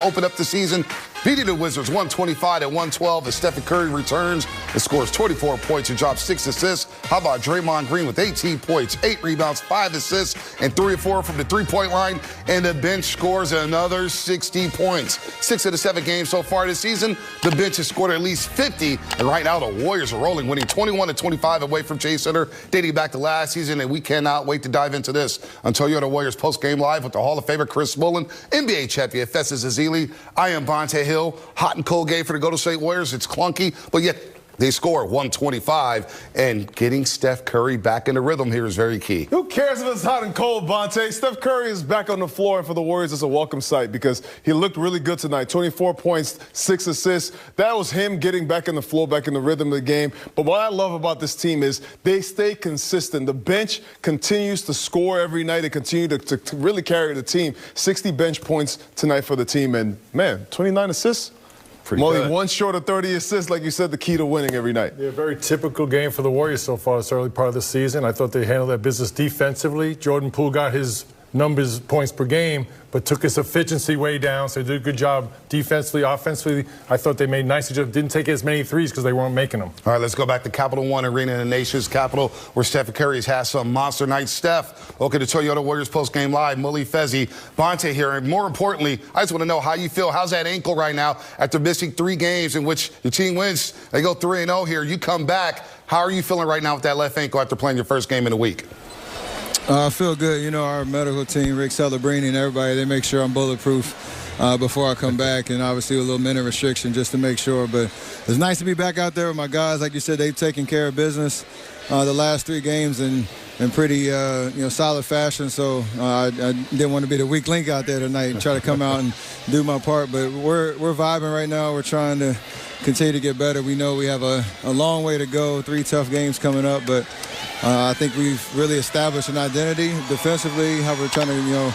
Open up the season, beating the Wizards 125-112 as Stephen Curry returns and scores 24 points and drops 6 assists. How about Draymond Green with 18 points, 8 rebounds, 5 assists, and 3 or 4 from the three-point line. And the bench scores another 60 points. 6 of the 7 games so far this season, the bench has scored at least 50. And right now, the Warriors are rolling, winning 21-25 away from Chase Center, dating back to last season. And we cannot wait to dive into this on Toyota Warriors post-game live with the Hall of Famer Chris Mullin, NBA champion Festus Ezeli. I am Bonta Hill. Hot and cold game for the Golden State Warriors. It's clunky, but yet they score 125, and getting Steph Curry back in the rhythm here is very key. Who cares if it's hot and cold, Bonta? Steph Curry is back on the floor, and for the Warriors, it's a welcome sight because he looked really good tonight. 24 points, 6 assists. That was him getting back in the floor, back in the rhythm of the game. But what I love about this team is they stay consistent. The bench continues to score every night. They continue to really carry the team. 60 bench points tonight for the team, and, man, 29 assists. Only one short of 30 assists, like you said, the key to winning every night. Yeah, very typical game for the Warriors so far this early part of the season. I thought they handled that business defensively. Jordan Poole got his numbers, points per game, but took his efficiency way down, so they did a good job defensively, offensively. I thought they made nice adjustments. Didn't take as many threes because they weren't making them. All right, let's go back to Capital One Arena in the nation's capital, where Steph Curry's had some monster night. Steph, welcome to Toyota Warriors post-game live. Mully, Fezzi, Bonta here, and more importantly, I just want to know how you feel. How's that ankle right now after missing 3 games in which your team wins? They go 3-0 here. You come back. How are you feeling right now with that left ankle after playing your first game in a week? I feel good. You know, our medical team, Rick Celebrini and everybody, they make sure I'm bulletproof before I come back, and obviously a little minute restriction just to make sure. But it's nice to be back out there with my guys. Like you said, they've taken care of business the last 3 games in pretty solid fashion. So I didn't want to be the weak link out there tonight and try to come out and do my part. But we're vibing right now. We're trying to continue to get better. We know we have a long way to go, 3 tough games coming up, but I think we've really established an identity defensively, how we're trying to,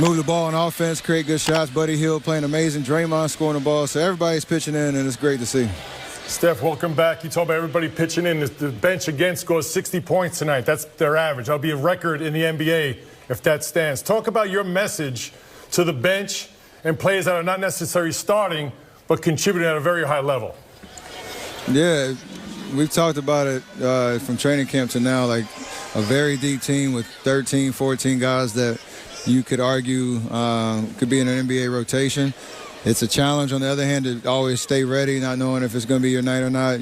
move the ball on offense, create good shots. Buddy Hield playing amazing. Draymond scoring the ball. So everybody's pitching in, and it's great to see. Steph, welcome back. You talk about everybody pitching in. The bench again scores 60 points tonight. That's their average. That'll be a record in the NBA if that stands. Talk about your message to the bench and players that are not necessarily starting but contributing at a very high level. Yeah. We've talked about it from training camp to now, like a very deep team with 13, 14 guys that you could argue could be in an NBA rotation. It's a challenge, on the other hand, to always stay ready, not knowing if it's going to be your night or not.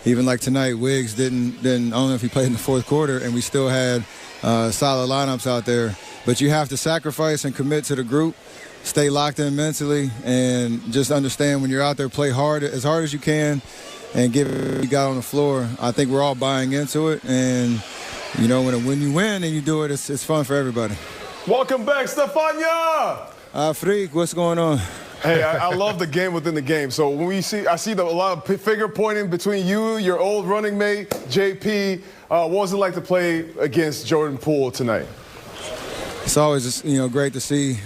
Even like tonight, Wiggs didn't I don't know if he played in the fourth quarter, and we still had solid lineups out there. But you have to sacrifice and commit to the group, stay locked in mentally, and just understand when you're out there, play hard as you can, and give it what you got on the floor. I think we're all buying into it, and when you win and you do it, it's fun for everybody. Welcome back, Stefania. Freak, what's going on? Hey, I love the game within the game. So when I see a lot of finger pointing between you, your old running mate, JP. What was it like to play against Jordan Poole tonight? It's always just, great to see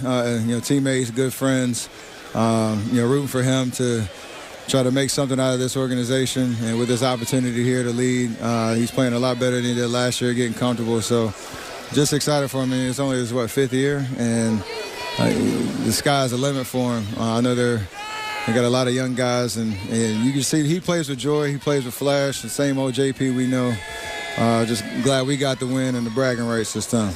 teammates, good friends, rooting for him to try to make something out of this organization, and with this opportunity here to lead, he's playing a lot better than he did last year, getting comfortable. So just excited for him. It's only his, 5th year, and the sky's the limit for him. I know they got a lot of young guys, and you can see he plays with joy, he plays with flash, the same old JP we know. Just glad we got the win and the bragging rights this time.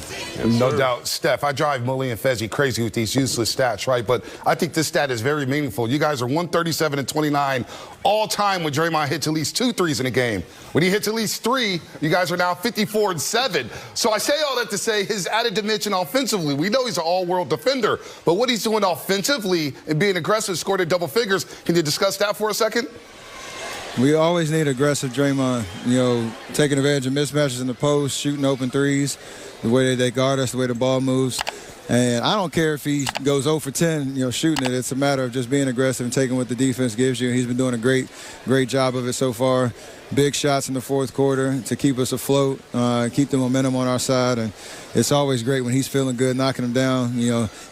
No doubt. Steph, I drive Mully and Fezzi crazy with these useless stats, right? But I think this stat is very meaningful. You guys are 137-29 all time when Draymond hits at least 2 threes in a game. When he hits at least 3, you guys are now 54-7. So I say all that to say his added dimension offensively. We know he's an all-world defender, but what he's doing offensively and being aggressive, scored in double figures. Can you discuss that for a second? We always need aggressive Draymond, taking advantage of mismatches in the post, shooting open threes, the way that they guard us, the way the ball moves. And I don't care if he goes 0 for 10, shooting it. It's a matter of just being aggressive and taking what the defense gives you. He's been doing a great job of it so far. Big shots in the fourth quarter to keep us afloat, keep the momentum on our side. And it's always great when he's feeling good, knocking them down.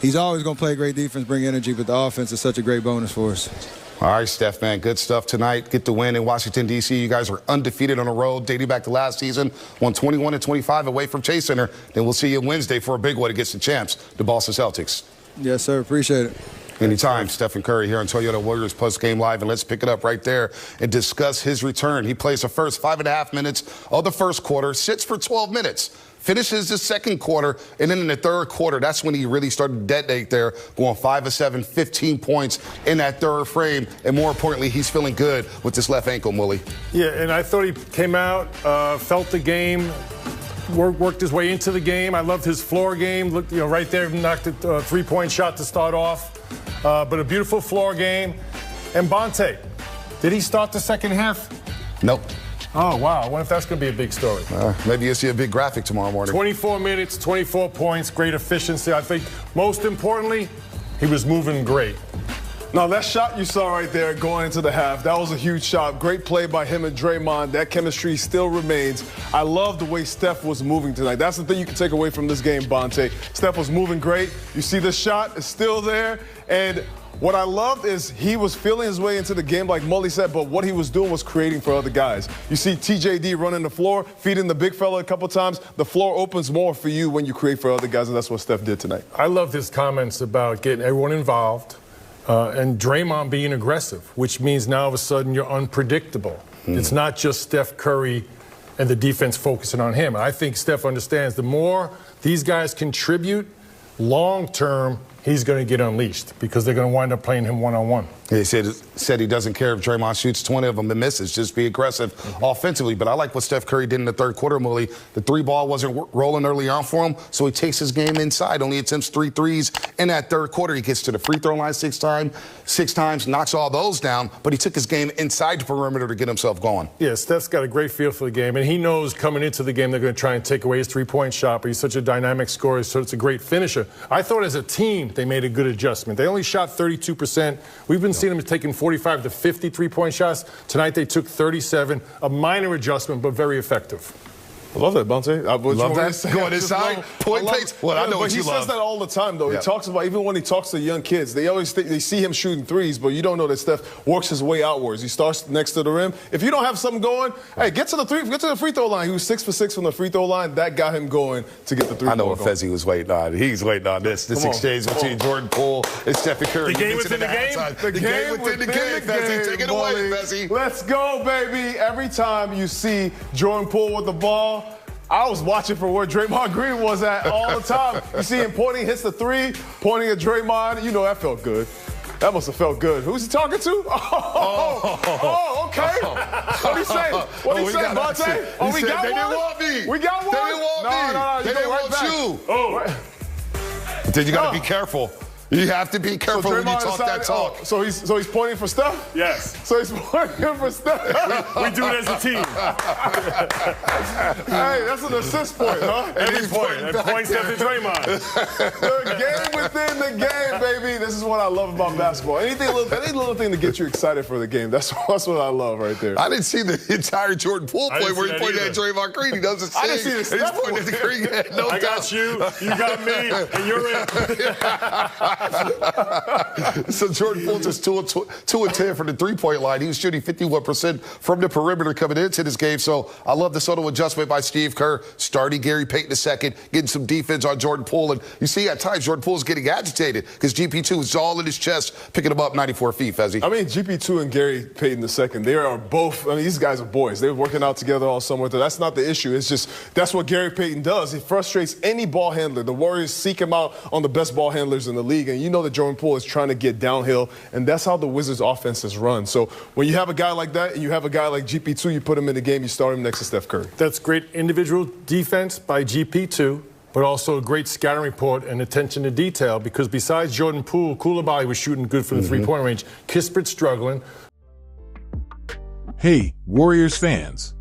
He's always going to play great defense, bring energy, but the offense is such a great bonus for us. All right, Steph, man, good stuff tonight. Get the win in Washington, D.C. You guys are undefeated on the road, dating back to last season. Won 21-25 away from Chase Center. Then we'll see you Wednesday for a big one against the champs, the Boston Celtics. Yes, sir. Appreciate it. Anytime. Stephen Curry here on Toyota Warriors Post Game Live, and let's pick it up right there and discuss his return. He plays the first 5.5 minutes of the first quarter, sits for 12 minutes, finishes the second quarter, and then in the third quarter, that's when he really started to detonate there, going 5 of 7, 15 points in that third frame, and more importantly, he's feeling good with this left ankle, Mully. Yeah, and I thought he came out, felt the game, worked his way into the game. I loved his floor game. Looked, right there, knocked a three-point shot to start off. But a beautiful floor game. And Bonte, did he start the second half? Nope. Oh, wow. I wonder if that's going to be a big story. Maybe you'll see a big graphic tomorrow morning. 24 minutes, 24 points, great efficiency. I think most importantly, he was moving great. Now, that shot you saw right there going into the half, that was a huge shot. Great play by him and Draymond. That chemistry still remains. I love the way Steph was moving tonight. That's the thing you can take away from this game, Bonte. Steph was moving great. You see the shot is still there. And what I loved is he was feeling his way into the game, like Mully said, but what he was doing was creating for other guys. You see TJD running the floor, feeding the big fella a couple times. The floor opens more for you when you create for other guys, and that's what Steph did tonight. I love his comments about getting everyone involved. And Draymond being aggressive, which means now all of a sudden you're unpredictable. It's not just Steph Curry and the defense focusing on him. I think Steph understands the more these guys contribute, long term, he's going to get unleashed because they're going to wind up playing him one-on-one. He said he doesn't care if Draymond shoots 20 of them and misses. Just be aggressive offensively. But I like what Steph Curry did in the third quarter, Mully. The three ball wasn't rolling early on for him, so he takes his game inside. Only attempts 3 threes in that third quarter. He gets to the free throw line six times, knocks all those down. But he took his game inside the perimeter to get himself going. Yeah, Steph's got a great feel for the game, and he knows coming into the game they're going to try and take away his three-point shot, but he's such a dynamic scorer, so it's a great finisher. I thought as a team they made a good adjustment. They only shot 32%. We've been seeing them taking 45 to 50 three-point shots. Tonight they took 37. A minor adjustment, but very effective. I love that, Bonte. Love that. Going inside, point pace. Well, I know what you love. He says that all the time, though. He talks about, even when he talks to young kids, they always think they see him shooting threes, but you don't know that Steph works his way outwards. He starts next to the rim. If you don't have something going, hey, get to the free throw line. He was 6 for 6 from the free throw line. That got him going to get the three. I know what Fezzi was waiting on. He's waiting on this exchange between Jordan Poole and Stephen Curry. The game within the game? The game within the game, Fezzi. Take it away, Fezzi. Let's go, baby. Every time you see Jordan Poole with the ball, I was watching for where Draymond Green was at all the time. You see him pointing, hits the three, pointing at Draymond. You know, that felt good. That must have felt good. Who's he talking to? Okay. What'd he say? What'd he say, Bonte? Oh, we got one? They didn't want me. We got one? They didn't want me. No. They didn't want you. Oh. But then you got to be careful. You have to be careful when you talk that talk. So he's pointing for Steph? Yes. So he's pointing for Steph? We do it as a team. Hey, that's an assist point, huh? Every point. And points after Draymond. The game within the game, baby. This is what I love about basketball. Any little thing to get you excited for the game. That's what I love right there. I didn't see the entire Jordan Poole play where he pointed at Draymond Green. He doesn't see. I didn't see the Steph He's pointing at the Green. No I got you. You got me. And you're in. So Jordan Poole just 2 of 10 from the three-point line. He was shooting 51% from the perimeter coming into this game. So I love the subtle adjustment by Steve Kerr, starting Gary Payton II, getting some defense on Jordan Poole. And you see at times Jordan Poole's getting agitated because GP2 is all in his chest, picking him up 94 feet, Fezzi. I mean, GP2 and Gary Payton II, they are both, these guys are boys. They're working out together all summer. That's not the issue. It's just that's what Gary Payton does. He frustrates any ball handler. The Warriors seek him out on the best ball handlers in the league. And you know that Jordan Poole is trying to get downhill, and that's how the Wizards' offense is run. So when you have a guy like that and you have a guy like GP2, you put him in the game, you start him next to Steph Curry. That's great individual defense by GP2, but also a great scouting report and attention to detail because besides Jordan Poole, Coulibaly was shooting good from the three-point range. Kispert's struggling. Hey, Warriors fans.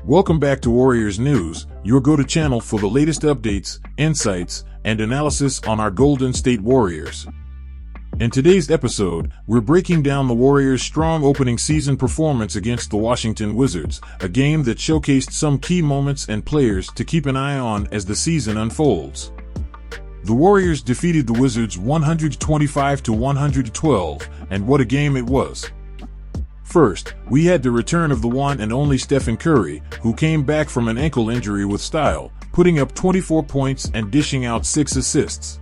Welcome back to Warriors News, your go-to channel for the latest updates, insights, and analysis on our Golden State Warriors. In today's episode, we're breaking down the Warriors' strong opening season performance against the Washington Wizards, a game that showcased some key moments and players to keep an eye on as the season unfolds. The Warriors defeated the Wizards 125-112, and what a game it was. First, we had the return of the one and only Stephen Curry, who came back from an ankle injury with style, putting up 24 points and dishing out 6 assists.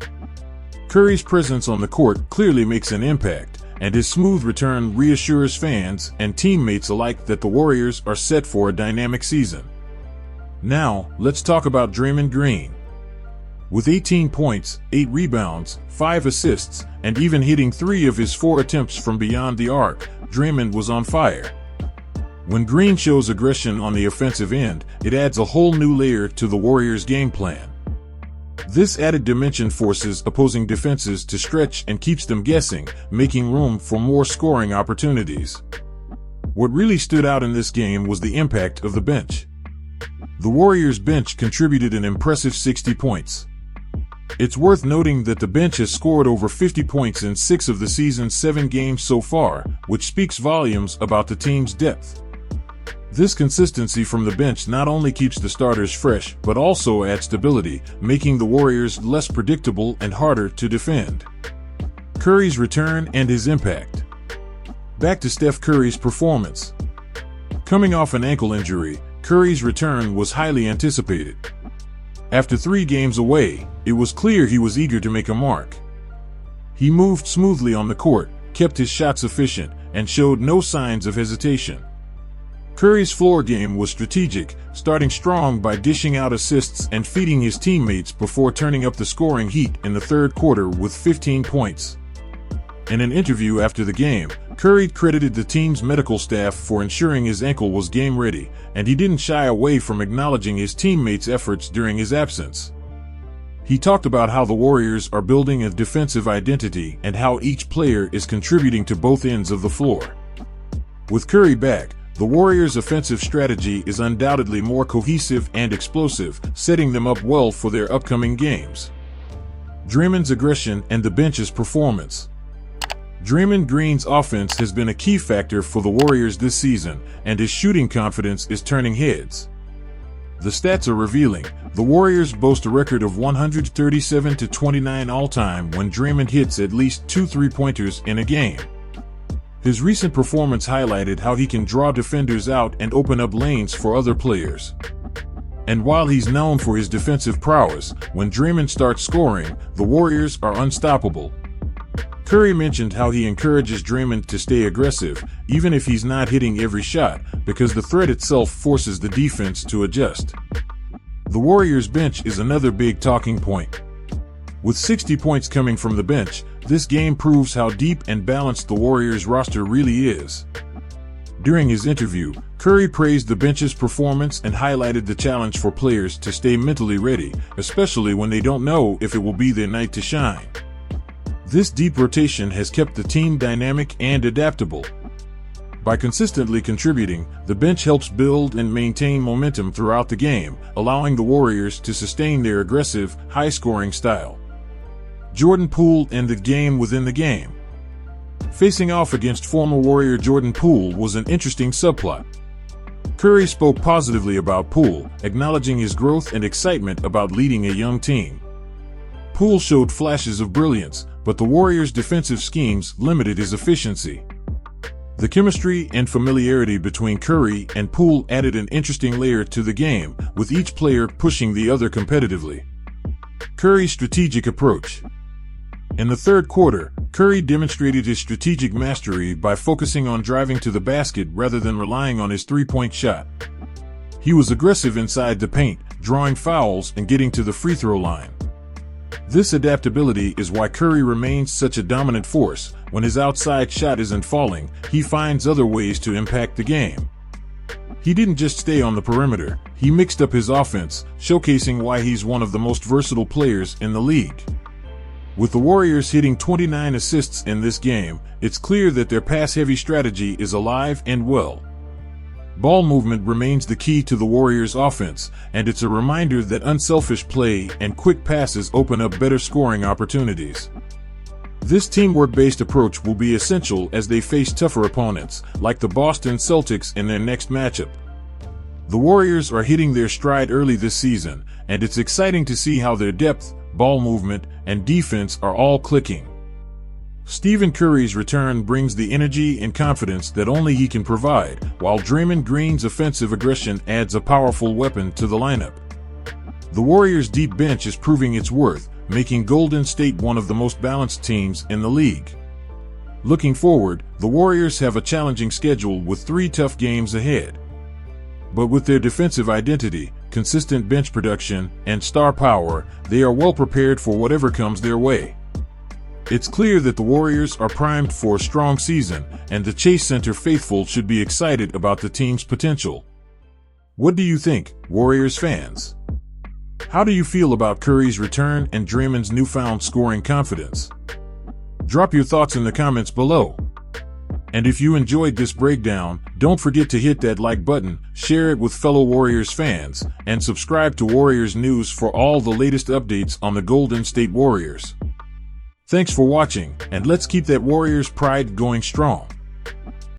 Curry's presence on the court clearly makes an impact, and his smooth return reassures fans and teammates alike that the Warriors are set for a dynamic season. Now, let's talk about Draymond Green. With 18 points, 8 rebounds, 5 assists, and even hitting 3 of his 4 attempts from beyond the arc, Draymond was on fire. When Green shows aggression on the offensive end, it adds a whole new layer to the Warriors' game plan. This added dimension forces opposing defenses to stretch and keeps them guessing, making room for more scoring opportunities. What really stood out in this game was the impact of the bench. The Warriors' bench contributed an impressive 60 points. It's worth noting that the bench has scored over 50 points in 6 of the season's 7 games so far, which speaks volumes about the team's depth. This consistency from the bench not only keeps the starters fresh, but also adds stability, making the Warriors less predictable and harder to defend. Curry's return and his impact. Back to Steph Curry's performance. Coming off an ankle injury, Curry's return was highly anticipated. After 3 games away, it was clear he was eager to make a mark. He moved smoothly on the court, kept his shots efficient, and showed no signs of hesitation. Curry's floor game was strategic, starting strong by dishing out assists and feeding his teammates before turning up the scoring heat in the third quarter with 15 points. In an interview after the game, Curry credited the team's medical staff for ensuring his ankle was game-ready, and he didn't shy away from acknowledging his teammates' efforts during his absence. He talked about how the Warriors are building a defensive identity and how each player is contributing to both ends of the floor. With Curry back, the Warriors' offensive strategy is undoubtedly more cohesive and explosive, setting them up well for their upcoming games. Draymond's aggression and the bench's performance. Draymond Green's offense has been a key factor for the Warriors this season, and his shooting confidence is turning heads. The stats are revealing. The Warriors boast a record of 137-29 all-time when Draymond hits at least 2 3-pointers in a game. His recent performance highlighted how he can draw defenders out and open up lanes for other players. And while he's known for his defensive prowess, when Draymond starts scoring, the Warriors are unstoppable. Curry mentioned how he encourages Draymond to stay aggressive, even if he's not hitting every shot, because the threat itself forces the defense to adjust. The Warriors' bench is another big talking point. With 60 points coming from the bench, this game proves how deep and balanced the Warriors roster really is. During his interview, Curry praised the bench's performance and highlighted the challenge for players to stay mentally ready, especially when they don't know if it will be their night to shine. This deep rotation has kept the team dynamic and adaptable. By consistently contributing, the bench helps build and maintain momentum throughout the game, allowing the Warriors to sustain their aggressive, high-scoring style. Jordan Poole and the game within the game. Facing off against former Warrior Jordan Poole was an interesting subplot. Curry spoke positively about Poole, acknowledging his growth and excitement about leading a young team. Poole showed flashes of brilliance, but the Warriors' defensive schemes limited his efficiency. The chemistry and familiarity between Curry and Poole added an interesting layer to the game, with each player pushing the other competitively. Curry's strategic approach. In the third quarter, Curry demonstrated his strategic mastery by focusing on driving to the basket rather than relying on his three-point shot. He was aggressive inside the paint, drawing fouls and getting to the free throw line. This adaptability is why Curry remains such a dominant force. When his outside shot isn't falling, he finds other ways to impact the game. He didn't just stay on the perimeter, he mixed up his offense, showcasing why he's one of the most versatile players in the league. With the Warriors hitting 29 assists in this game, it's clear that their pass-heavy strategy is alive and well. Ball movement remains the key to the Warriors' offense, and it's a reminder that unselfish play and quick passes open up better scoring opportunities. This teamwork-based approach will be essential as they face tougher opponents, like the Boston Celtics in their next matchup. The Warriors are hitting their stride early this season, and it's exciting to see how their depth, ball movement, and defense are all clicking. Stephen Curry's return brings the energy and confidence that only he can provide, while Draymond Green's offensive aggression adds a powerful weapon to the lineup. The Warriors' deep bench is proving its worth, making Golden State one of the most balanced teams in the league. Looking forward, the Warriors have a challenging schedule with 3 tough games ahead. But with their defensive identity, consistent bench production, and star power, they are well prepared for whatever comes their way. It's clear that the Warriors are primed for a strong season, and the Chase Center faithful should be excited about the team's potential. What do you think, Warriors fans? How do you feel about Curry's return and Draymond's newfound scoring confidence? Drop your thoughts in the comments below. And if you enjoyed this breakdown, don't forget to hit that like button, share it with fellow Warriors fans, and subscribe to Warriors News for all the latest updates on the Golden State Warriors. Thanks for watching, and let's keep that Warriors pride going strong.